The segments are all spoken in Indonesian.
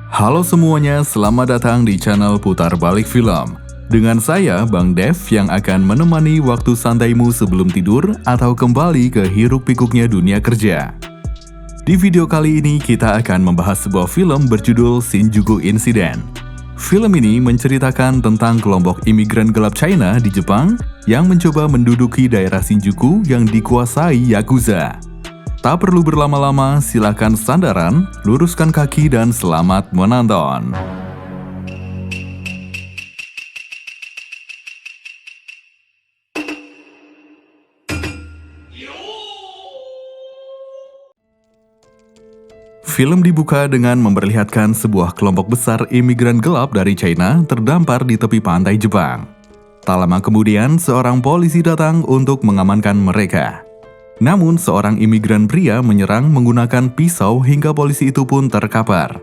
Halo semuanya, selamat datang di channel Putar Balik Film. Dengan saya, Bang Dev, yang akan menemani waktu santaimu sebelum tidur atau kembali ke hiruk-pikuknya dunia kerja. Di video kali ini, kita akan membahas sebuah film berjudul Shinjuku Incident. Film ini menceritakan tentang kelompok imigran gelap China di Jepang yang mencoba menduduki daerah Shinjuku yang dikuasai Yakuza. Tak perlu berlama-lama, silakan sandaran, luruskan kaki, dan selamat menonton. Film dibuka dengan memperlihatkan sebuah kelompok besar imigran gelap dari China terdampar di tepi pantai Jepang. Tak lama kemudian, seorang polisi datang untuk mengamankan mereka. Namun, seorang imigran pria menyerang menggunakan pisau hingga polisi itu pun terkapar.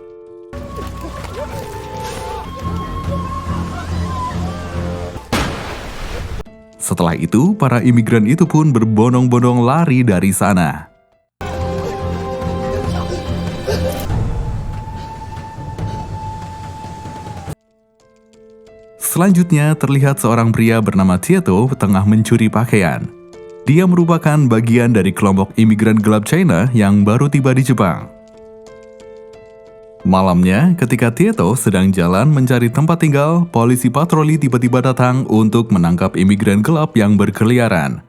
Setelah itu, para imigran itu pun berbondong-bondong lari dari sana. Selanjutnya, terlihat seorang pria bernama Tieto tengah mencuri pakaian. Dia merupakan bagian dari kelompok imigran gelap China yang baru tiba di Jepang. Malamnya, ketika Tieto sedang jalan mencari tempat tinggal, polisi patroli tiba-tiba datang untuk menangkap imigran gelap yang berkeliaran.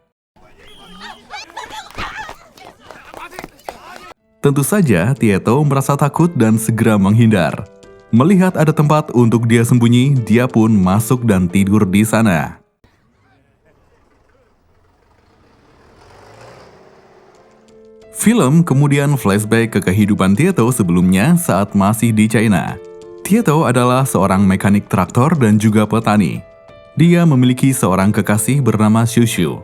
Tentu saja, Tieto merasa takut dan segera menghindar. Melihat ada tempat untuk dia sembunyi, dia pun masuk dan tidur di sana. Film kemudian flashback ke kehidupan Tieto sebelumnya saat masih di China. Tieto adalah seorang mekanik traktor dan juga petani. Dia memiliki seorang kekasih bernama Shushu.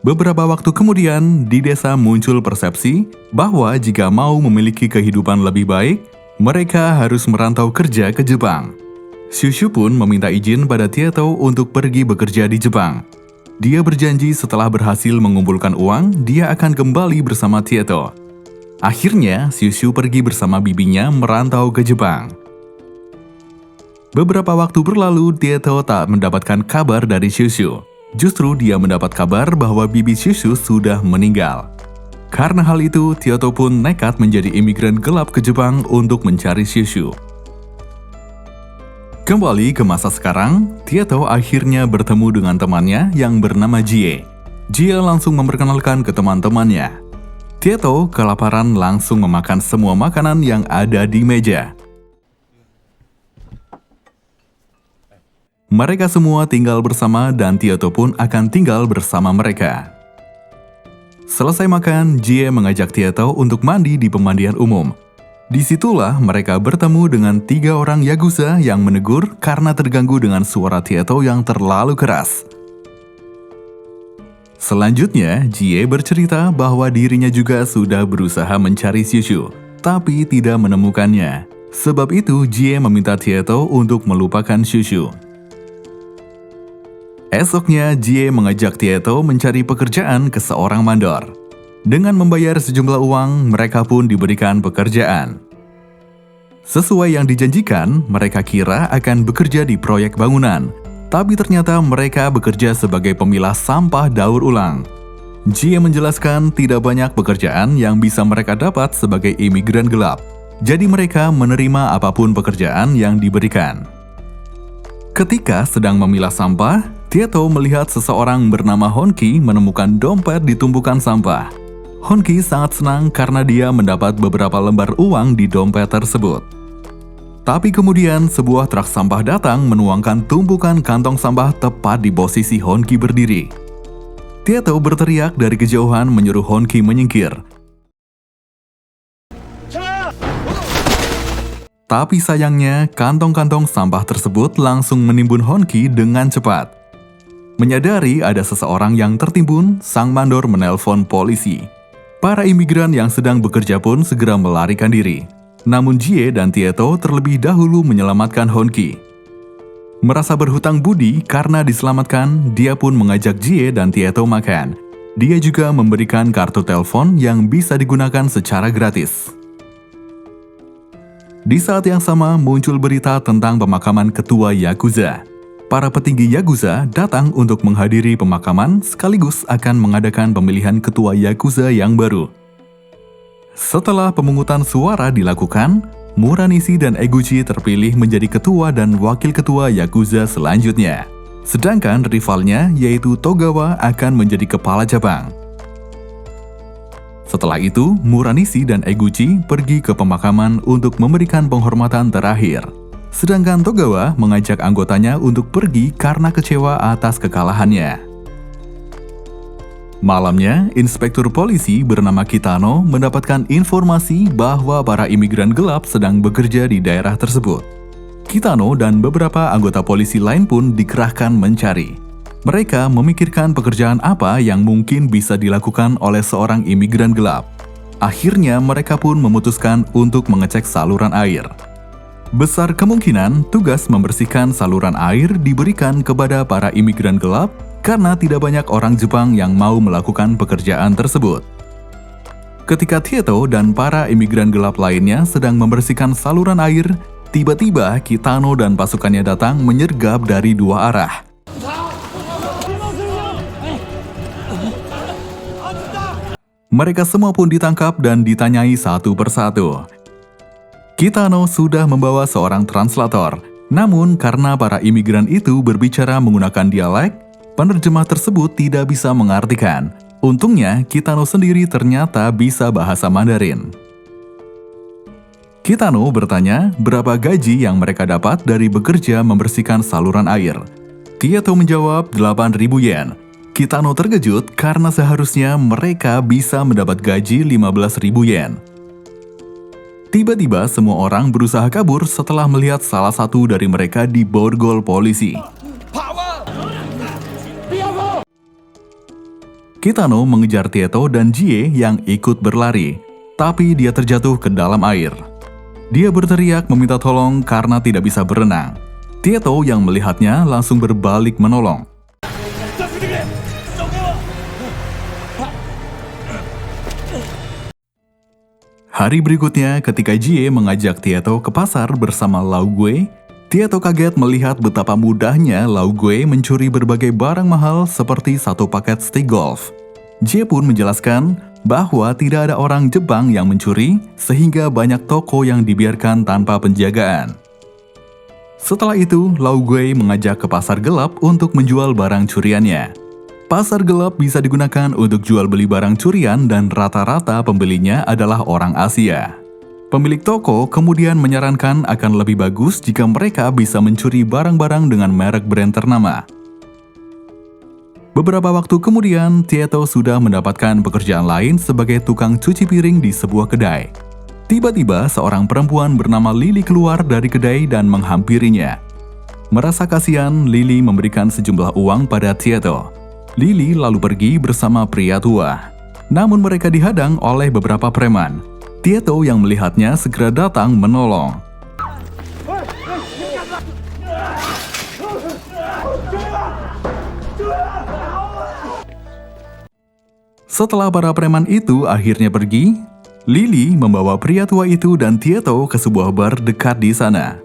Beberapa waktu kemudian, di desa muncul persepsi bahwa jika mau memiliki kehidupan lebih baik, mereka harus merantau kerja ke Jepang. Shushu pun meminta izin pada Tieto untuk pergi bekerja di Jepang. Dia berjanji setelah berhasil mengumpulkan uang, dia akan kembali bersama Tieto. Akhirnya, Shushu pergi bersama bibinya merantau ke Jepang. Beberapa waktu berlalu, Tieto tak mendapatkan kabar dari Shushu. Justru dia mendapat kabar bahwa bibi Shushu sudah meninggal. Karena hal itu, Tieto pun nekat menjadi imigran gelap ke Jepang untuk mencari Shushu. Kembali ke masa sekarang, Tieto akhirnya bertemu dengan temannya yang bernama Jie. Jie langsung memperkenalkan ke teman-temannya. Tieto kelaparan langsung memakan semua makanan yang ada di meja. Mereka semua tinggal bersama dan Tieto pun akan tinggal bersama mereka. Selesai makan, Jie mengajak Tieto untuk mandi di pemandian umum. Disitulah mereka bertemu dengan 3 orang Yakuza yang menegur karena terganggu dengan suara Tieto yang terlalu keras. Selanjutnya, Jie bercerita bahwa dirinya juga sudah berusaha mencari Shushu, tapi tidak menemukannya. Sebab itu, Jie meminta Tieto untuk melupakan Shushu. Esoknya, Jie mengajak Tieto mencari pekerjaan ke seorang mandor. Dengan membayar sejumlah uang, mereka pun diberikan pekerjaan. Sesuai yang dijanjikan, mereka kira akan bekerja di proyek bangunan. Tapi ternyata mereka bekerja sebagai pemilah sampah daur ulang. Jie menjelaskan tidak banyak pekerjaan yang bisa mereka dapat sebagai imigran gelap. Jadi mereka menerima apapun pekerjaan yang diberikan. Ketika sedang memilah sampah, Tieto melihat seseorang bernama Honki menemukan dompet di tumpukan sampah. Honki sangat senang karena dia mendapat beberapa lembar uang di dompet tersebut. Tapi kemudian sebuah truk sampah datang menuangkan tumpukan kantong sampah tepat di posisi Honki berdiri. Tieto berteriak dari kejauhan menyuruh Honki menyingkir. Tapi sayangnya, kantong-kantong sampah tersebut langsung menimbun Honki dengan cepat. Menyadari ada seseorang yang tertimbun, sang mandor menelpon polisi. Para imigran yang sedang bekerja pun segera melarikan diri. Namun Jie dan Tieto terlebih dahulu menyelamatkan Honki. Merasa berhutang budi karena diselamatkan, dia pun mengajak Jie dan Tieto makan. Dia juga memberikan kartu telepon yang bisa digunakan secara gratis. Di saat yang sama muncul berita tentang pemakaman ketua Yakuza. Para petinggi Yakuza datang untuk menghadiri pemakaman sekaligus akan mengadakan pemilihan ketua Yakuza yang baru. Setelah pemungutan suara dilakukan, Muranishi dan Eguchi terpilih menjadi ketua dan wakil ketua Yakuza selanjutnya. Sedangkan rivalnya yaitu Togawa akan menjadi kepala cabang. Setelah itu, Muranishi dan Eguchi pergi ke pemakaman untuk memberikan penghormatan terakhir. Sedangkan Togawa mengajak anggotanya untuk pergi karena kecewa atas kekalahannya. Malamnya, inspektur polisi bernama Kitano mendapatkan informasi bahwa para imigran gelap sedang bekerja di daerah tersebut. Kitano dan beberapa anggota polisi lain pun dikerahkan mencari. Mereka memikirkan pekerjaan apa yang mungkin bisa dilakukan oleh seorang imigran gelap. Akhirnya mereka pun memutuskan untuk mengecek saluran air. Besar kemungkinan tugas membersihkan saluran air diberikan kepada para imigran gelap karena tidak banyak orang Jepang yang mau melakukan pekerjaan tersebut. Ketika Tieto dan para imigran gelap lainnya sedang membersihkan saluran air, tiba-tiba Kitano dan pasukannya datang menyergap dari dua arah. Mereka semua pun ditangkap dan ditanyai satu persatu. Kitano sudah membawa seorang translator, namun karena para imigran itu berbicara menggunakan dialek, penerjemah tersebut tidak bisa mengartikan. Untungnya, Kitano sendiri ternyata bisa bahasa Mandarin. Kitano bertanya berapa gaji yang mereka dapat dari bekerja membersihkan saluran air. Tieto menjawab 8.000 yen. Kitano terkejut karena seharusnya mereka bisa mendapat gaji 15.000 yen. Tiba-tiba semua orang berusaha kabur setelah melihat salah satu dari mereka diborgol polisi. Kitano mengejar Tieto dan Jie yang ikut berlari, tapi dia terjatuh ke dalam air. Dia berteriak meminta tolong karena tidak bisa berenang. Tieto yang melihatnya langsung berbalik menolong. Hari berikutnya, ketika Jie mengajak Tieto ke pasar bersama Lao Gue, Tieto kaget melihat betapa mudahnya Lao Gue mencuri berbagai barang mahal seperti satu paket stick golf. Jie pun menjelaskan bahwa tidak ada orang Jepang yang mencuri, sehingga banyak toko yang dibiarkan tanpa penjagaan. Setelah itu, Lao Gue mengajak ke pasar gelap untuk menjual barang curiannya. Pasar gelap bisa digunakan untuk jual beli barang curian dan rata-rata pembelinya adalah orang Asia. Pemilik toko kemudian menyarankan akan lebih bagus jika mereka bisa mencuri barang-barang dengan merek brand ternama. Beberapa waktu kemudian, Tieto sudah mendapatkan pekerjaan lain sebagai tukang cuci piring di sebuah kedai. Tiba-tiba seorang perempuan bernama Lily keluar dari kedai dan menghampirinya. Merasa kasihan, Lily memberikan sejumlah uang pada Tieto. Lily lalu pergi bersama pria tua. Namun mereka dihadang oleh beberapa preman. Tieto yang melihatnya segera datang menolong. Setelah para preman itu akhirnya pergi, Lily membawa pria tua itu dan Tieto ke sebuah bar dekat di sana.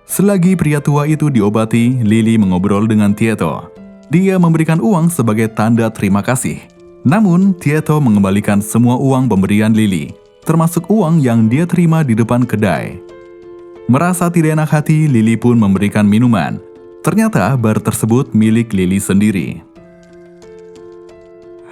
Selagi pria tua itu diobati, Lily mengobrol dengan Tieto. Dia memberikan uang sebagai tanda terima kasih. Namun, Tieto mengembalikan semua uang pemberian Lily, termasuk uang yang dia terima di depan kedai. Merasa tidak enak hati, Lily pun memberikan minuman. Ternyata bar tersebut milik Lily sendiri.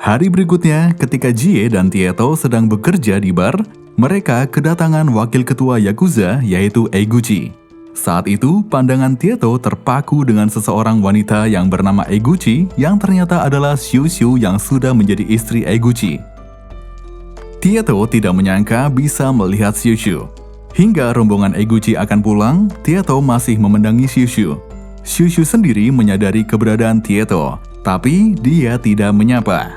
Hari berikutnya, ketika Jie dan Tieto sedang bekerja di bar, mereka kedatangan wakil ketua Yakuza yaitu Eguchi. Saat itu, pandangan Tieto terpaku dengan seseorang wanita yang bernama Eguchi yang ternyata adalah Shushu yang sudah menjadi istri Eguchi. Tieto tidak menyangka bisa melihat Shushu. Hingga rombongan Eguchi akan pulang, Tieto masih memendangi Shushu. Shushu sendiri menyadari keberadaan Tieto, tapi dia tidak menyapa.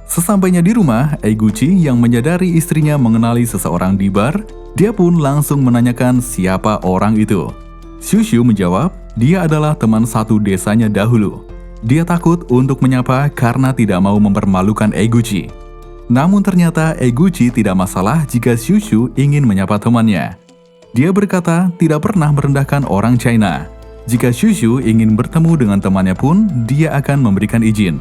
Sesampainya di rumah, Eguchi yang menyadari istrinya mengenali seseorang di bar, dia pun langsung menanyakan siapa orang itu. Shushu menjawab, dia adalah teman satu desanya dahulu. Dia takut untuk menyapa karena tidak mau mempermalukan Eguchi. Namun ternyata Eguchi tidak masalah jika Shushu ingin menyapa temannya. Dia berkata tidak pernah merendahkan orang China. Jika Shushu ingin bertemu dengan temannya pun, dia akan memberikan izin.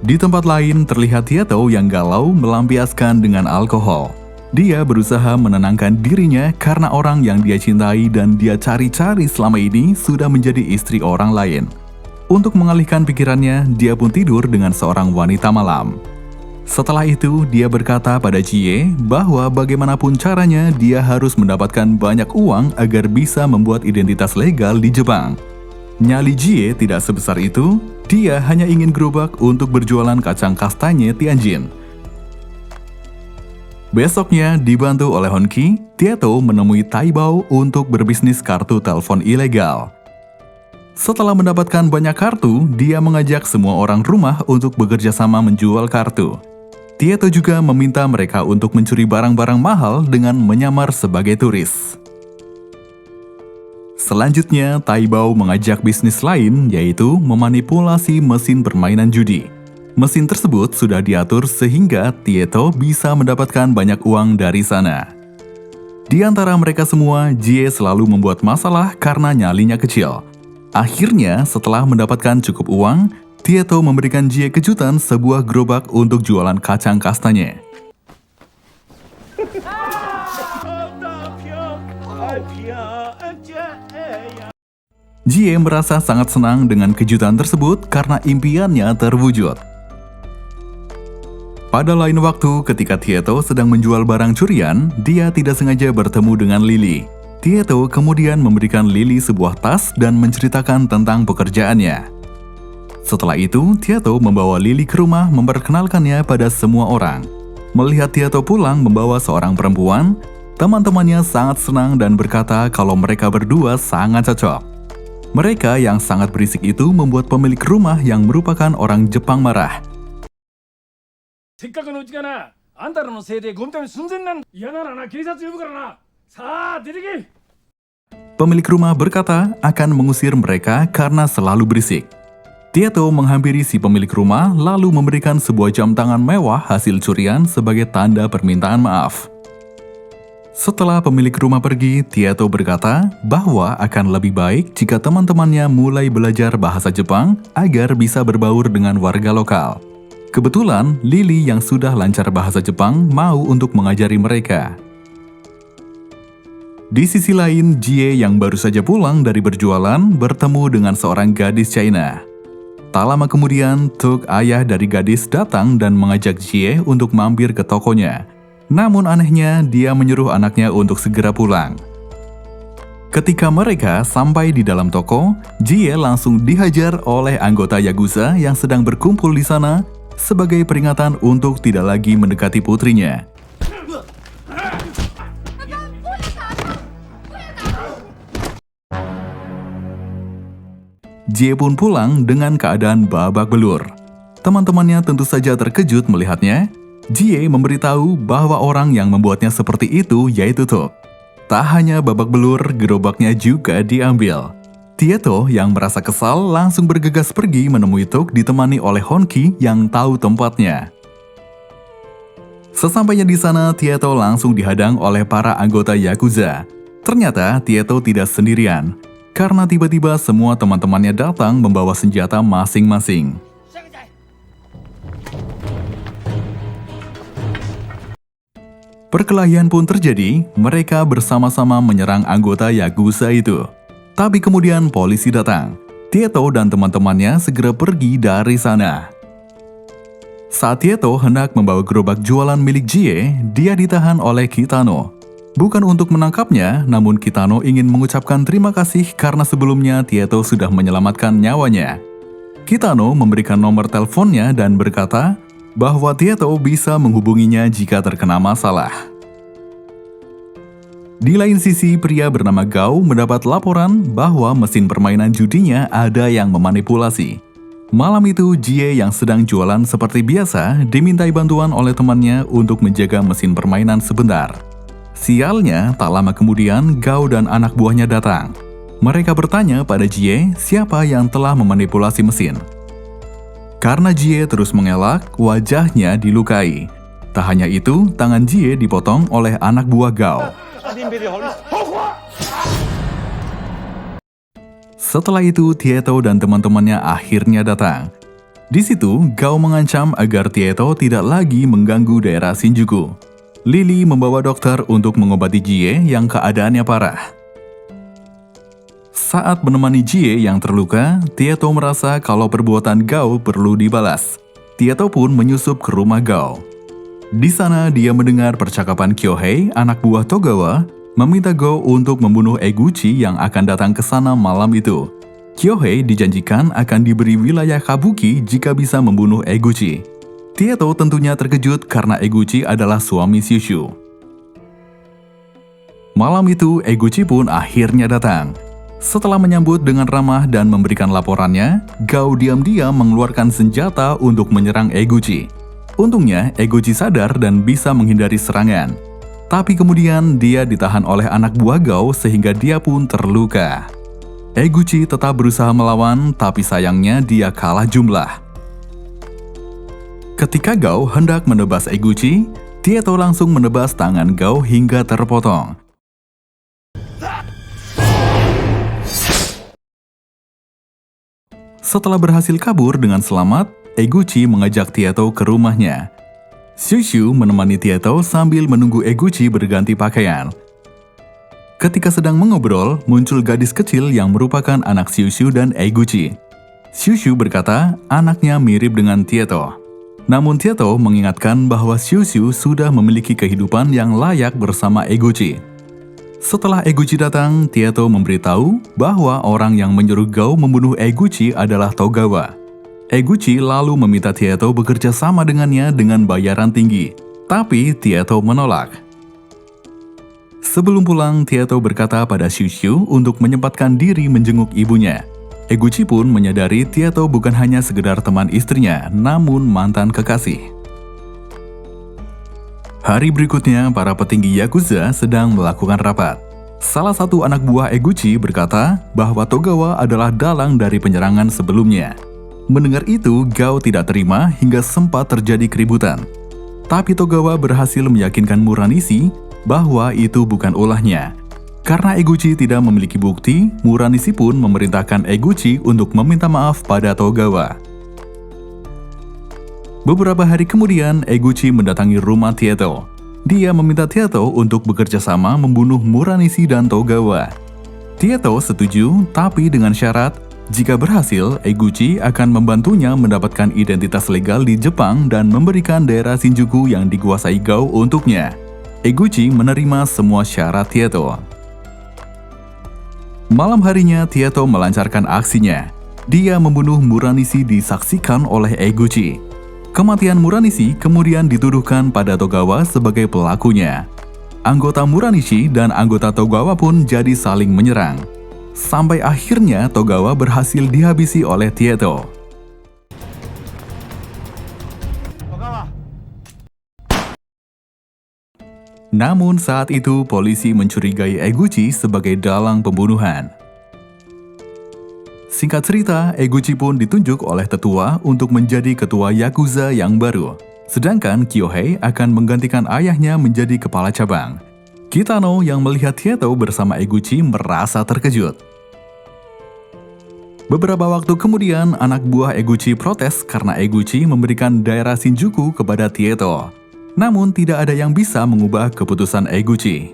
Di tempat lain terlihat Tieto yang galau melampiaskan dengan alkohol. Dia berusaha menenangkan dirinya karena orang yang dia cintai dan dia cari-cari selama ini sudah menjadi istri orang lain. Untuk mengalihkan pikirannya, dia pun tidur dengan seorang wanita malam. Setelah itu, dia berkata pada Jie bahwa bagaimanapun caranya dia harus mendapatkan banyak uang agar bisa membuat identitas legal di Jepang. Nyali Jie tidak sebesar itu, dia hanya ingin gerobak untuk berjualan kacang kastanye Tianjin. Besoknya, dibantu oleh Honki, Tieto menemui Taibao untuk berbisnis kartu telepon ilegal. Setelah mendapatkan banyak kartu, dia mengajak semua orang rumah untuk bekerja sama menjual kartu. Tieto juga meminta mereka untuk mencuri barang-barang mahal dengan menyamar sebagai turis. Selanjutnya, Taibao mengajak bisnis lain, yaitu memanipulasi mesin permainan judi. Mesin tersebut sudah diatur sehingga Tieto bisa mendapatkan banyak uang dari sana. Di antara mereka semua, Jie selalu membuat masalah karena nyalinya kecil. Akhirnya, setelah mendapatkan cukup uang, Tieto memberikan Jie kejutan sebuah gerobak untuk jualan kacang kastanye. Jie merasa sangat senang dengan kejutan tersebut karena impiannya terwujud. Pada lain waktu, ketika Tieto sedang menjual barang curian, dia tidak sengaja bertemu dengan Lily. Tieto kemudian memberikan Lily sebuah tas dan menceritakan tentang pekerjaannya. Setelah itu, Tieto membawa Lily ke rumah memperkenalkannya pada semua orang. Melihat Tieto pulang membawa seorang perempuan, teman-temannya sangat senang dan berkata kalau mereka berdua sangat cocok. Mereka yang sangat berisik itu membuat pemilik rumah yang merupakan orang Jepang marah. Pemilik rumah berkata akan mengusir mereka karena selalu berisik. Tieto menghampiri si pemilik rumah lalu memberikan sebuah jam tangan mewah hasil curian sebagai tanda permintaan maaf. Setelah pemilik rumah pergi, Tieto berkata bahwa akan lebih baik jika teman-temannya mulai belajar bahasa Jepang agar bisa berbaur dengan warga lokal. Kebetulan, Lily yang sudah lancar bahasa Jepang mau untuk mengajari mereka. Di sisi lain, Jie yang baru saja pulang dari berjualan bertemu dengan seorang gadis China. Tak lama kemudian, Tuk, ayah dari gadis, datang dan mengajak Jie untuk mampir ke tokonya. Namun anehnya, dia menyuruh anaknya untuk segera pulang. Ketika mereka sampai di dalam toko, Jie langsung dihajar oleh anggota Yakuza yang sedang berkumpul di sana sebagai peringatan untuk tidak lagi mendekati putrinya. Jie pun pulang dengan keadaan babak belur. Teman-temannya tentu saja terkejut melihatnya. Jie memberitahu bahwa orang yang membuatnya seperti itu yaitu Tuk. Tak hanya babak belur, gerobaknya juga diambil. Tieto yang merasa kesal langsung bergegas pergi menemui Tuk ditemani oleh Honki yang tahu tempatnya. Sesampainya di sana, Tieto langsung dihadang oleh para anggota Yakuza. Ternyata Tieto tidak sendirian. Karena tiba-tiba semua teman-temannya datang membawa senjata masing-masing. Perkelahian pun terjadi, mereka bersama-sama menyerang anggota Yakuza itu. Tapi kemudian polisi datang. Tieto dan teman-temannya segera pergi dari sana. Saat Tieto hendak membawa gerobak jualan milik Jie, dia ditahan oleh Kitano. Bukan untuk menangkapnya, namun Kitano ingin mengucapkan terima kasih karena sebelumnya Tieto sudah menyelamatkan nyawanya. Kitano memberikan nomor teleponnya dan berkata bahwa Tieto bisa menghubunginya jika terkena masalah. Di lain sisi, pria bernama Gao mendapat laporan bahwa mesin permainan judinya ada yang memanipulasi. Malam itu, Jie yang sedang jualan seperti biasa dimintai bantuan oleh temannya untuk menjaga mesin permainan sebentar. Sialnya, tak lama kemudian Gao dan anak buahnya datang. Mereka bertanya pada Jie siapa yang telah memanipulasi mesin. Karena Jie terus mengelak, wajahnya dilukai. Tak hanya itu, tangan Jie dipotong oleh anak buah Gao. Setelah itu, Tieto dan teman-temannya akhirnya datang. Di situ, Gao mengancam agar Tieto tidak lagi mengganggu daerah Shinjuku. Lily membawa dokter untuk mengobati Jie yang keadaannya parah. Saat menemani Jie yang terluka, Tieto merasa kalau perbuatan Gao perlu dibalas. Tieto pun menyusup ke rumah Gao. Di sana dia mendengar percakapan Kyohei, anak buah Togawa, meminta Gao untuk membunuh Eguchi yang akan datang ke sana malam itu. Kyohei dijanjikan akan diberi wilayah Kabuki jika bisa membunuh Eguchi. Tieto tentunya terkejut karena Eguchi adalah suami Shushu. Malam itu Eguchi pun akhirnya datang. Setelah menyambut dengan ramah dan memberikan laporannya, Gao diam-diam mengeluarkan senjata untuk menyerang Eguchi. Untungnya, Eguchi sadar dan bisa menghindari serangan. Tapi kemudian dia ditahan oleh anak buah Gao sehingga dia pun terluka. Eguchi tetap berusaha melawan, tapi sayangnya dia kalah jumlah. Ketika Gao hendak menebas Eguchi, Tieto langsung menebas tangan Gao hingga terpotong. Setelah berhasil kabur dengan selamat, Eguchi mengajak Tieto ke rumahnya. Shushu menemani Tieto sambil menunggu Eguchi berganti pakaian. Ketika sedang mengobrol, muncul gadis kecil yang merupakan anak Shushu dan Eguchi. Shushu berkata anaknya mirip dengan Tieto. Namun Tieto mengingatkan bahwa Shushu sudah memiliki kehidupan yang layak bersama Eguchi. Setelah Eguchi datang, Tieto memberitahu bahwa orang yang menyuruh Gao membunuh Eguchi adalah Togawa. Eguchi lalu meminta Tieto bekerja sama dengannya dengan bayaran tinggi, tapi Tieto menolak. Sebelum pulang, Tieto berkata pada Shushu untuk menyempatkan diri menjenguk ibunya. Eguchi pun menyadari Tieto bukan hanya sekedar teman istrinya, namun mantan kekasih. Hari berikutnya, para petinggi Yakuza sedang melakukan rapat. Salah satu anak buah Eguchi berkata bahwa Togawa adalah dalang dari penyerangan sebelumnya. Mendengar itu, Gao tidak terima hingga sempat terjadi keributan. Tapi Togawa berhasil meyakinkan Muranishi bahwa itu bukan ulahnya. Karena Eguchi tidak memiliki bukti, Muranishi pun memerintahkan Eguchi untuk meminta maaf pada Togawa. Beberapa hari kemudian, Eguchi mendatangi rumah Tieto. Dia meminta Tieto untuk bekerja sama membunuh Muranishi dan Togawa. Tieto setuju, tapi dengan syarat, jika berhasil, Eguchi akan membantunya mendapatkan identitas legal di Jepang dan memberikan daerah Shinjuku yang dikuasai Gao untuknya. Eguchi menerima semua syarat Tieto. Malam harinya, Tieto melancarkan aksinya. Dia membunuh Muranishi disaksikan oleh Eguchi. Kematian Muranishi kemudian dituduhkan pada Togawa sebagai pelakunya. Anggota Muranishi dan anggota Togawa pun jadi saling menyerang. Sampai akhirnya Togawa berhasil dihabisi oleh Tieto. Namun saat itu polisi mencurigai Eguchi sebagai dalang pembunuhan. Singkat cerita, Eguchi pun ditunjuk oleh tetua untuk menjadi ketua Yakuza yang baru. Sedangkan Kyohei akan menggantikan ayahnya menjadi kepala cabang. Kitano yang melihat Tieto bersama Eguchi merasa terkejut. Beberapa waktu kemudian, anak buah Eguchi protes karena Eguchi memberikan daerah Shinjuku kepada Tieto. Namun tidak ada yang bisa mengubah keputusan Eguchi.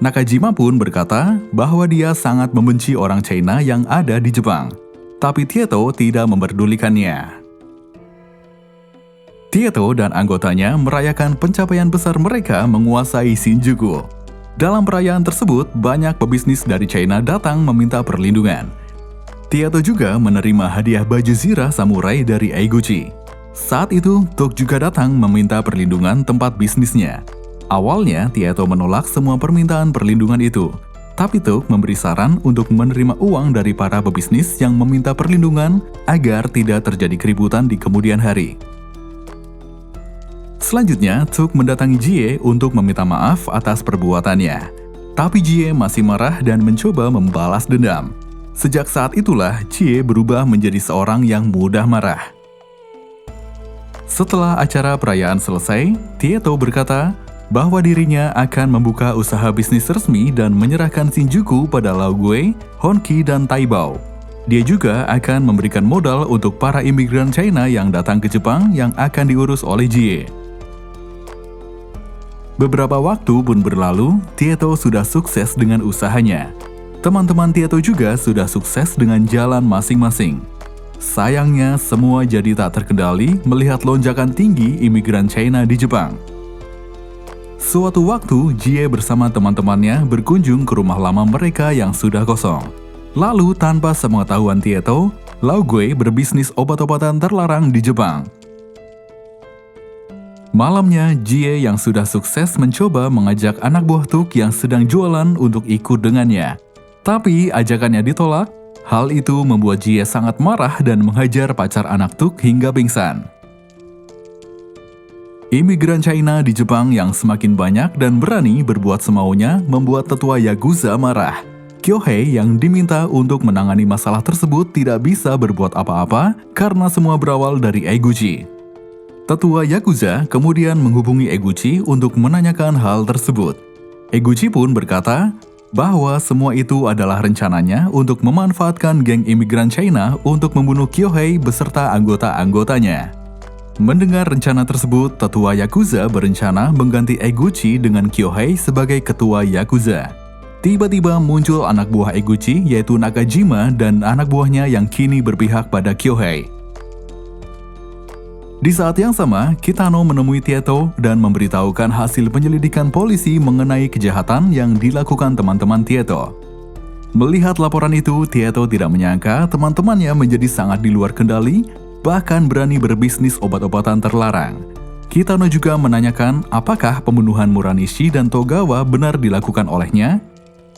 Nakajima pun berkata bahwa dia sangat membenci orang China yang ada di Jepang. Tapi Tieto tidak memperdulikannya. Tieto dan anggotanya merayakan pencapaian besar mereka menguasai Shinjuku. Dalam perayaan tersebut, banyak pebisnis dari China datang meminta perlindungan. Tieto juga menerima hadiah baju zirah samurai dari Eguchi. Saat itu, Tok juga datang meminta perlindungan tempat bisnisnya. Awalnya, Tieto menolak semua permintaan perlindungan itu. Tapi Tok memberi saran untuk menerima uang dari para pebisnis yang meminta perlindungan agar tidak terjadi keributan di kemudian hari. Selanjutnya, Tok mendatangi Jie untuk meminta maaf atas perbuatannya. Tapi Jie masih marah dan mencoba membalas dendam. Sejak saat itulah, Jie berubah menjadi seorang yang mudah marah. Setelah acara perayaan selesai, Tieto berkata bahwa dirinya akan membuka usaha bisnis resmi dan menyerahkan Shinjuku pada Lao Gui, Honki, dan Taibao. Dia juga akan memberikan modal untuk para imigran China yang datang ke Jepang yang akan diurus oleh Jie. Beberapa waktu pun berlalu, Tieto sudah sukses dengan usahanya. Teman-teman Tieto juga sudah sukses dengan jalan masing-masing. Sayangnya, semua jadi tak terkendali melihat lonjakan tinggi imigran China di Jepang. Suatu waktu, Jie bersama teman-temannya berkunjung ke rumah lama mereka yang sudah kosong. Lalu, tanpa sepengetahuan Tieto, Lao Gui berbisnis obat-obatan terlarang di Jepang. Malamnya, Jie yang sudah sukses mencoba mengajak anak buah Tuk yang sedang jualan untuk ikut dengannya. Tapi ajakannya ditolak. Hal itu membuat Jie sangat marah dan menghajar pacar anak Tuk hingga pingsan. Imigran China di Jepang yang semakin banyak dan berani berbuat semaunya membuat tetua Yakuza marah. Kyohei yang diminta untuk menangani masalah tersebut tidak bisa berbuat apa-apa karena semua berawal dari Eguchi. Tetua Yakuza kemudian menghubungi Eguchi untuk menanyakan hal tersebut. Eguchi pun berkata bahwa semua itu adalah rencananya untuk memanfaatkan geng imigran China untuk membunuh Kyohei beserta anggota-anggotanya. Mendengar rencana tersebut, tetua Yakuza berencana mengganti Eguchi dengan Kyohei sebagai ketua Yakuza. Tiba-tiba muncul anak buah Eguchi yaitu Nakajima dan anak buahnya yang kini berpihak pada Kyohei. Di saat yang sama, Kitano menemui Tieto dan memberitahukan hasil penyelidikan polisi mengenai kejahatan yang dilakukan teman-teman Tieto. Melihat laporan itu, Tieto tidak menyangka teman-temannya menjadi sangat di luar kendali, bahkan berani berbisnis obat-obatan terlarang. Kitano juga menanyakan apakah pembunuhan Muranishi dan Togawa benar dilakukan olehnya,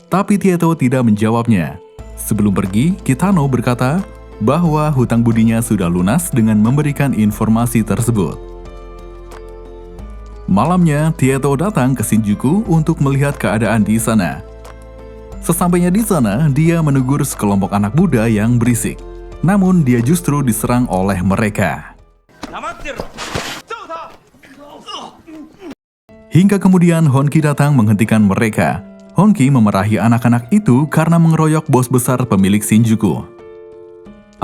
tapi Tieto tidak menjawabnya. Sebelum pergi, Kitano berkata bahwa hutang budinya sudah lunas dengan memberikan informasi tersebut. Malamnya, Tieto datang ke Shinjuku untuk melihat keadaan di sana. Sesampainya di sana, dia menegur sekelompok anak muda yang berisik. Namun, dia justru diserang oleh mereka. Hingga kemudian Honki datang menghentikan mereka. Honki memarahi anak-anak itu karena mengeroyok bos besar pemilik Shinjuku.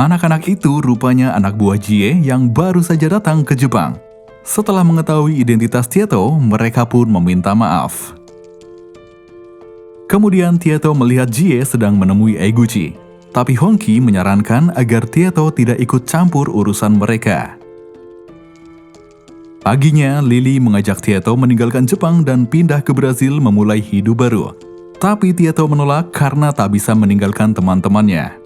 Anak-anak itu rupanya anak buah Jie yang baru saja datang ke Jepang. Setelah mengetahui identitas Tieto, mereka pun meminta maaf. Kemudian Tieto melihat Jie sedang menemui Eguchi. Tapi Honki menyarankan agar Tieto tidak ikut campur urusan mereka. Paginya, Lily mengajak Tieto meninggalkan Jepang dan pindah ke Brasil memulai hidup baru. Tapi Tieto menolak karena tak bisa meninggalkan teman-temannya.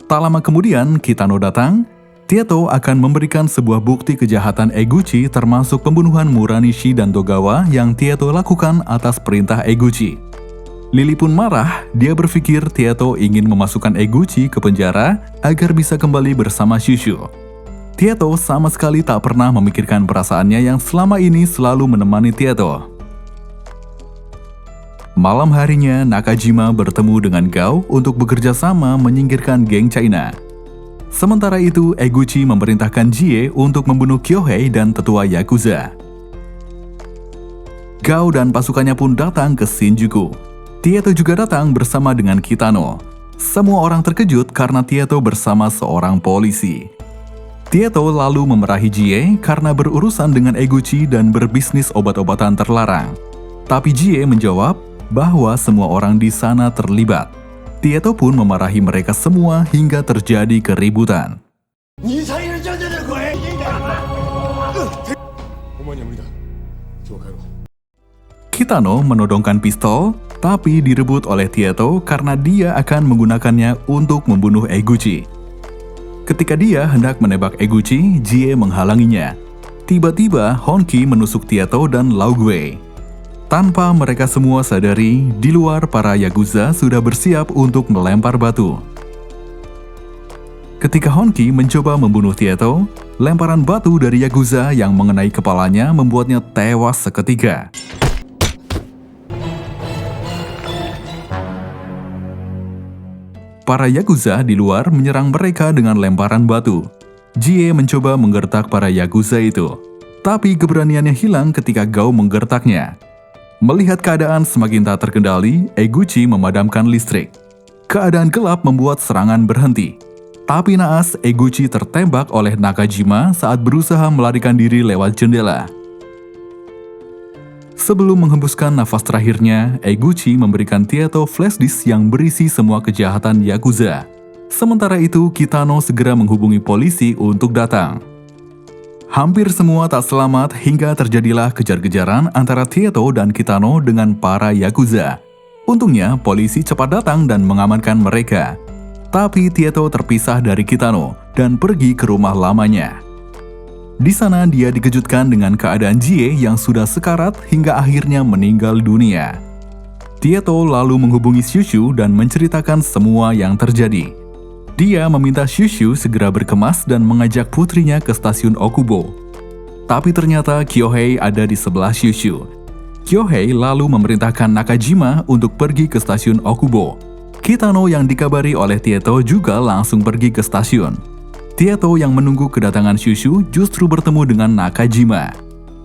Tak lama kemudian, Kitano datang. Tieto akan memberikan sebuah bukti kejahatan Eguchi termasuk pembunuhan Muranishi dan Togawa yang Tieto lakukan atas perintah Eguchi. Lily pun marah, dia berpikir Tieto ingin memasukkan Eguchi ke penjara agar bisa kembali bersama Shushu. Tieto sama sekali tak pernah memikirkan perasaannya yang selama ini selalu menemani Tieto. Malam harinya, Nakajima bertemu dengan Gao untuk bekerja sama menyingkirkan geng China. Sementara itu, Eguchi memerintahkan Jie untuk membunuh Kyohei dan tetua Yakuza. Gao dan pasukannya pun datang ke Shinjuku. Tieto juga datang bersama dengan Kitano. Semua orang terkejut karena Tieto bersama seorang polisi. Tieto lalu memarahi Jie karena berurusan dengan Eguchi dan berbisnis obat-obatan terlarang. Tapi Jie menjawab bahwa semua orang di sana terlibat. Tieto pun memarahi mereka semua hingga terjadi keributan. Kitano menodongkan pistol, tapi direbut oleh Tieto karena dia akan menggunakannya untuk membunuh Eguchi. Ketika dia hendak menembak Eguchi, Jie menghalanginya. Tiba-tiba Honki menusuk Tieto dan Lao Gui. Tanpa mereka semua sadari, di luar para Yakuza sudah bersiap untuk melempar batu. Ketika Honki mencoba membunuh Tieto, lemparan batu dari Yakuza yang mengenai kepalanya membuatnya tewas seketika. Para Yakuza di luar menyerang mereka dengan lemparan batu. Jie mencoba menggertak para Yakuza itu, tapi keberaniannya hilang ketika Gao menggertaknya. Melihat keadaan semakin tak terkendali, Eguchi memadamkan listrik. Keadaan gelap membuat serangan berhenti. Tapi naas, Eguchi tertembak oleh Nakajima saat berusaha melarikan diri lewat jendela. Sebelum menghembuskan nafas terakhirnya, Eguchi memberikan Tieto flash disk yang berisi semua kejahatan Yakuza. Sementara itu, Kitano segera menghubungi polisi untuk datang. Hampir semua tak selamat hingga terjadilah kejar-kejaran antara Tieto dan Kitano dengan para Yakuza. Untungnya, polisi cepat datang dan mengamankan mereka. Tapi Tieto terpisah dari Kitano dan pergi ke rumah lamanya. Di sana dia dikejutkan dengan keadaan Jie yang sudah sekarat hingga akhirnya meninggal dunia. Tieto lalu menghubungi Shushu dan menceritakan semua yang terjadi. Dia meminta Shushu segera berkemas dan mengajak putrinya ke stasiun Okubo. Tapi ternyata Kyohei ada di sebelah Shushu. Kyohei lalu memerintahkan Nakajima untuk pergi ke stasiun Okubo. Kitano yang dikabari oleh Tieto juga langsung pergi ke stasiun. Tieto yang menunggu kedatangan Shushu justru bertemu dengan Nakajima.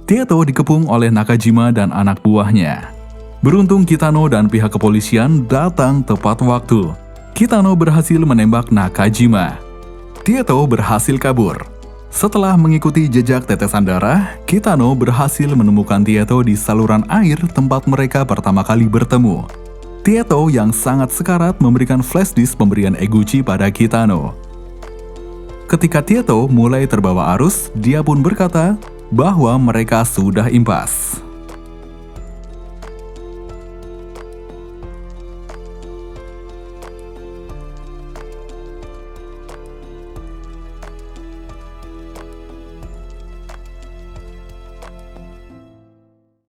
Tieto dikepung oleh Nakajima dan anak buahnya. Beruntung Kitano dan pihak kepolisian datang tepat waktu. Kitano berhasil menembak Nakajima. Tieto berhasil kabur. Setelah mengikuti jejak tetesan darah, Kitano berhasil menemukan Tieto di saluran air tempat mereka pertama kali bertemu. Tieto yang sangat sekarat memberikan flash disk pemberian Eguchi pada Kitano. Ketika Tieto mulai terbawa arus, dia pun berkata bahwa mereka sudah impas.